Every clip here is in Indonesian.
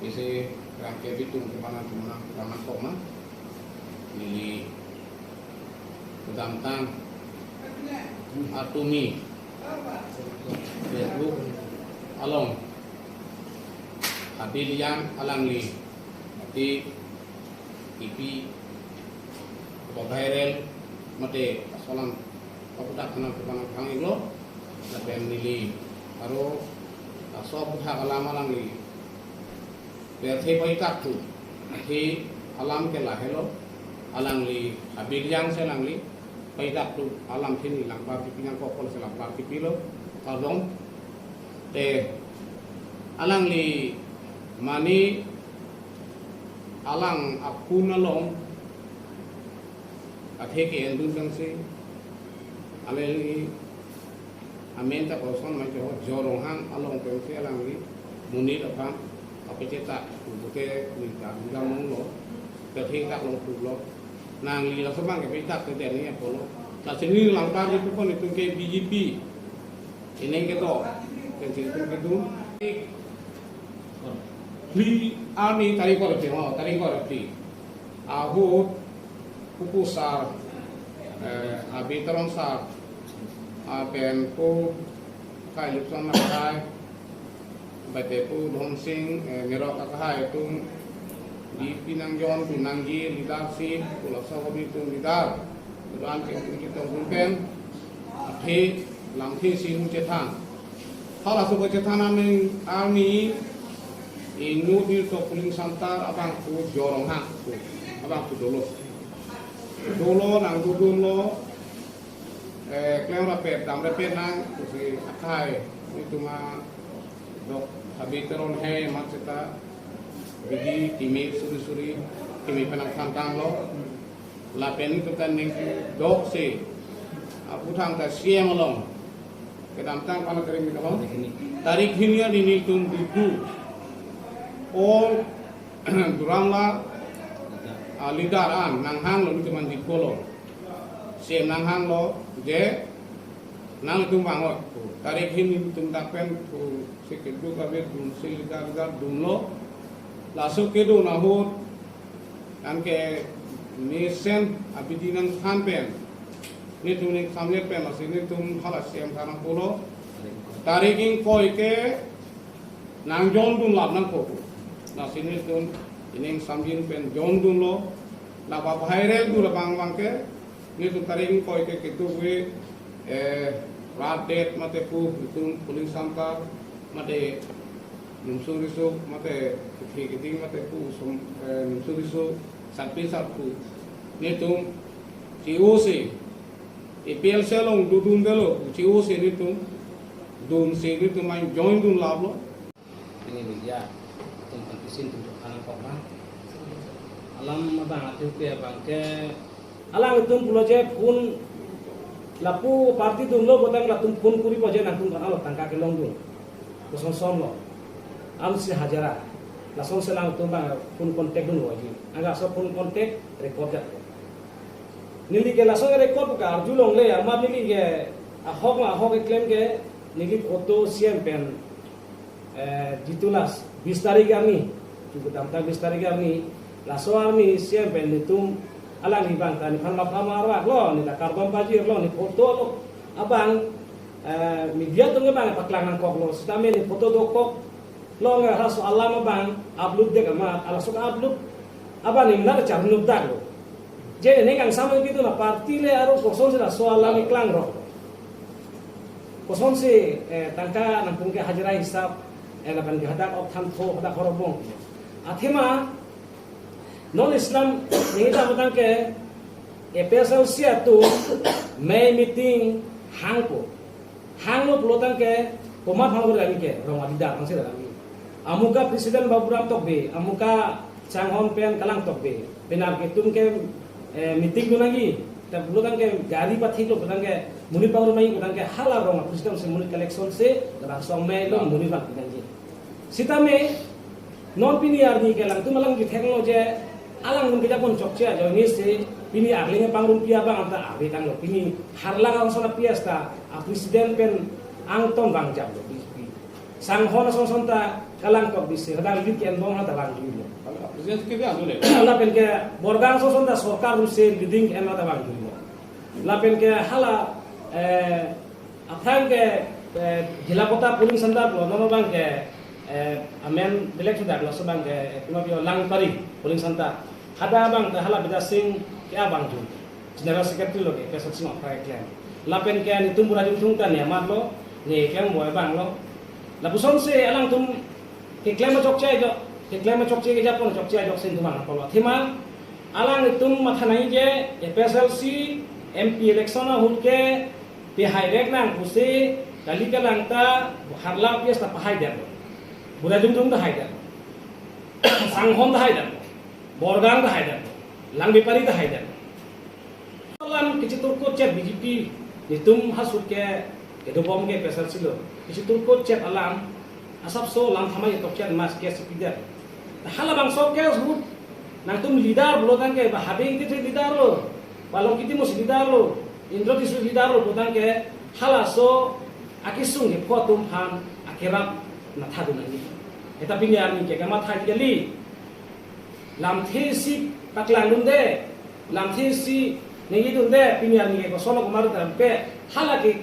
isi rangkai bitung kemana ramah koma ini kedamtang atumi Facebook along habilian alangli mati ipi viral mate asalan papudak kana kang ilo laben nili aro aso putha alam alangli berthi paitak tu thi alam ke lahelo alangli habilian se alangli paitak tu alam thini langba pipinang kokol se langba pipilo kalong te alangli mani alang apunalong atheke endun dangse aleli amenta koson ma jo joronghang along pengse alangli munit apa apeceta bute minta gamong lo terhingga long pulo nang li la sabang ke pita ke deni apolo la sini langkar itu pun itu ke BJP ini ke to ke situ ke tu li ani tari ko ti ahu pupusar abitaron sar apen ko kai lupson nakai bate pu dhon sing ngerok akahai tung di pinangjon pinanggi lidasi pulasa hobi tung lidar dan ke kita gumpen athi lamthi sin cethan hala so cethan ami inu di to puling santar abang ku jorong hak ku abang ku dolo nang dolo klem rapet dam rapet nang si akai itu ma dok habiteron he makseta bigi timi suri timi penang santang lo lapen itu kan ning dok se aku thang ta siam long kedam tang pana kering lo tarik hinia dini tum dudu all duramla lidaran nang hang lo itu man dikolo siam nang hang lo je nang tum bangot tarik hini tum takpen ku sekedu kabe dum silidar dum lo lasuk kedu nahut kan ke nisen abidinang kampen ni tum ni samlet pen masini tum halas siam sarang pulo tariking koi ke nang jon dum lab nang ko na sini tum ining samjin pen jon dum lo la ba viral du la bang ke ni tum tariking koi ke ketu we radet mate pu tum puling santar mate numsuriso mate kiting mate pu numsuriso satpi satpu nitum ciusi ipel selong dudun delo ciusi nitum dun se nitum main join dun lablo ini media tum pantisin tum anak koma alam abang atu ke abang ke alang tum puloje pun lapu parti tum lo botang latum pun kuri poje natum kana lo tangka ke long dun kosong som lo am si hajara langsung selang tum bang pun kontak dun wajib agak so pun kontak record jat nili ke langsung record ka arjulong le amar nili ke ahok claim ke nili foto siam pen ditulas 20 tarik kami cukup damta 20 tarik kami langsung kami siam pen nitum alang ibang tani pan mapamara lo ni da karbon pajir lo ni foto lo abang media tu ngebang paklang nang kok lo sitame ni foto do kok lo nga rasu alam abang upload de kama ala sok upload abang ni mnar charnub dak lo je ne kang sama gitu na parti le aro koson se so alam iklang ro koson se tangka nampung ke hajra hisab laban gadak ok tham tho da korobong athema non Islam ni ta matang ke epesa usia tu may meeting hangpo hanglo pulotang ke poma phangor lagi ke rong adida angse lagi amuka presiden baburam tokbe amuka changhon pen kalang tokbe benar ke tum ke meeting tu lagi ta pulotang ke gari pathi lo pulotang ke muni pangor mai pulotang ke hala rong presiden se muni collection se rasong mai lo muni bang pinanji sitame non piniar ni ke lang tu malang ki teknologi alang mun kita pun cokcia jo ni se pini arlinge pangrum pia bang anta abi tang lo pini harla kang sona piasta a presiden pen ang tong bang jab lo sanghon sonta kalang kok bisi kadang lit ken bong hata bang julo Presiden ke dia dulu. lapen ke borgang sonta sorkar rusen liding en hata bang julo lapen ke hala aphan ke jila kota puling sanda lo nono bang ke amen bilek sudah lo sebang ke kuno bio lang pari puling sanda ada bang ke hala beda sing ke abang julo general secretary lo ke pesat sing apa klan lapen ke ni tumbu rajung tungtan ya mat lo ni ke mo bang lo la buson se alang tum ke klema chokche jo ke klema chokche ke japon chokche jo sin tumang apolo thima alang tum mathanai je FSLC MP election hut ke pe hairek nang puse kali ka langta harla pias ta pahai der bura dum dum da haidar sanghom da haidar borgang da haidar lang bipari da haidar alam kichi turko chat BJP nitum hasuk ke dobom ke pesal silo isi turko chat alam asap so lang thamai to chat mas ke sipidar hala bang so ke hut nang tum leader blodan ke ba habing ke leader lo balong kiti mos leader lo indro tisu leader lo blodan ke hala so akisung ke photum phan akirap na thadu nani eta pinyar ni ke kama thai gali lam thesi taklang dunde lam thesi nengi dunde pinyar ni ke solo kumar tampe hala ke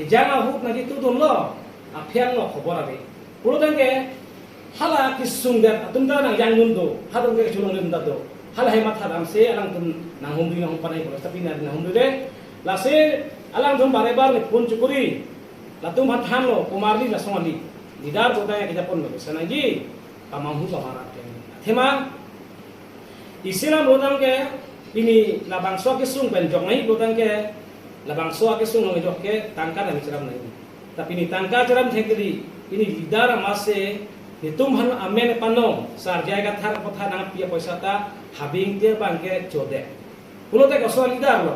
janga huk na gitu dun lo aphyang no khobor abe pulo denge hala kisung dat atumda nang yang nundo hadung ke chulung nunda do hala he matha dam se alang tun nang humri nang panai ko tapi na nang humri de la se alang dum bare bar ni pun cukuri la tum hat han lo kumarli la somali didar bodaya ke japon lo sanagi pamamhu kamara ke thema isilam rodang ke ini la bangso ke sung ben jong nai rodang ke labang soa ke sung nong jok ke tangka na miceram na ini tapi ini tangka ceram thekli ini lidar mase hitum han amen panong sar jaiga thar kotha na pia paisa ta habing te bangke chode pulote ko soa lidar lo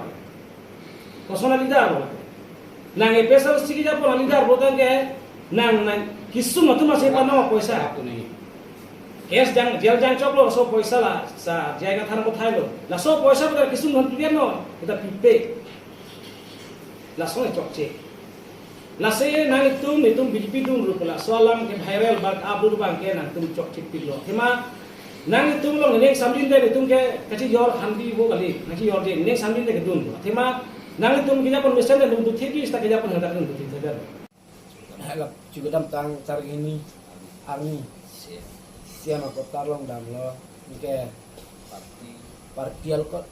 ko soa lidar lo nang e pesal sigi japo lidar botan ke nang kisum tu mase panong paisa tu ni es jang jel jang choklo so paisa la sa jaiga thar kotha lo la so paisa ber kisum non tulian no kita pipe langsung cokce lase nang itum BJP dum rupala soalam ke viral bak abdur bang ke nang tum cokce pilo thema nang itum lo nek samjin de itum ke kachi yor handi bo kali naki yor de nek samjin de dun thema nang itum ke japon mesen de dum tu theki sta ke japon hendak dum tu theki halap juga dam tang tar ini army siapa kota long dam lo ke parti alko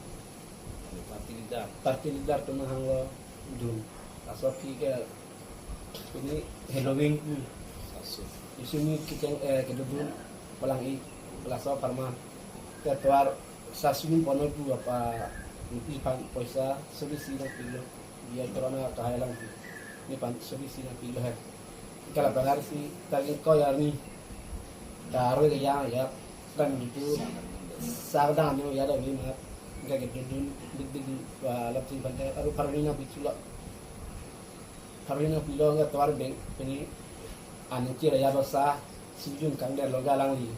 parti lidar tu mahang lo dun asopi ke ini Halloween di sini kita kedudun pelangi pelaso parma ketuar sasuin pono tu apa ipan poisa solusi na pilo dia corona kahalang ni pan solusi na pilo hai kala bagar si tagi ko yarni daro ya dan itu sardan no ya da lima ga kedudun dig lapin pantai aru parina bichula parina pilo ga tuar beng ini anu kira ya basa sujun kang der lo galang li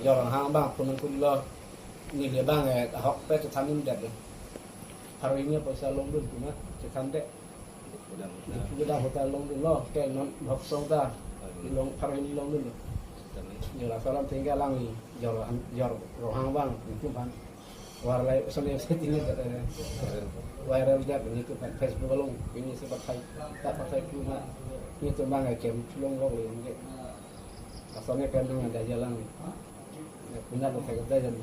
jorang hang bang punun kulo ni le bang hok pe to tamin der parina poisa long dun kuma ke kande udah hotel long dun lo ke non hok song ta long parina long dun nyala salam tinggal langi jor rohang bang itu pan warlai soalnya settingnya viral dia ini ke Facebook long ini sebab tak pakai cuma itu bang kem long long ini asalnya kan ada jalan punya pakai jalan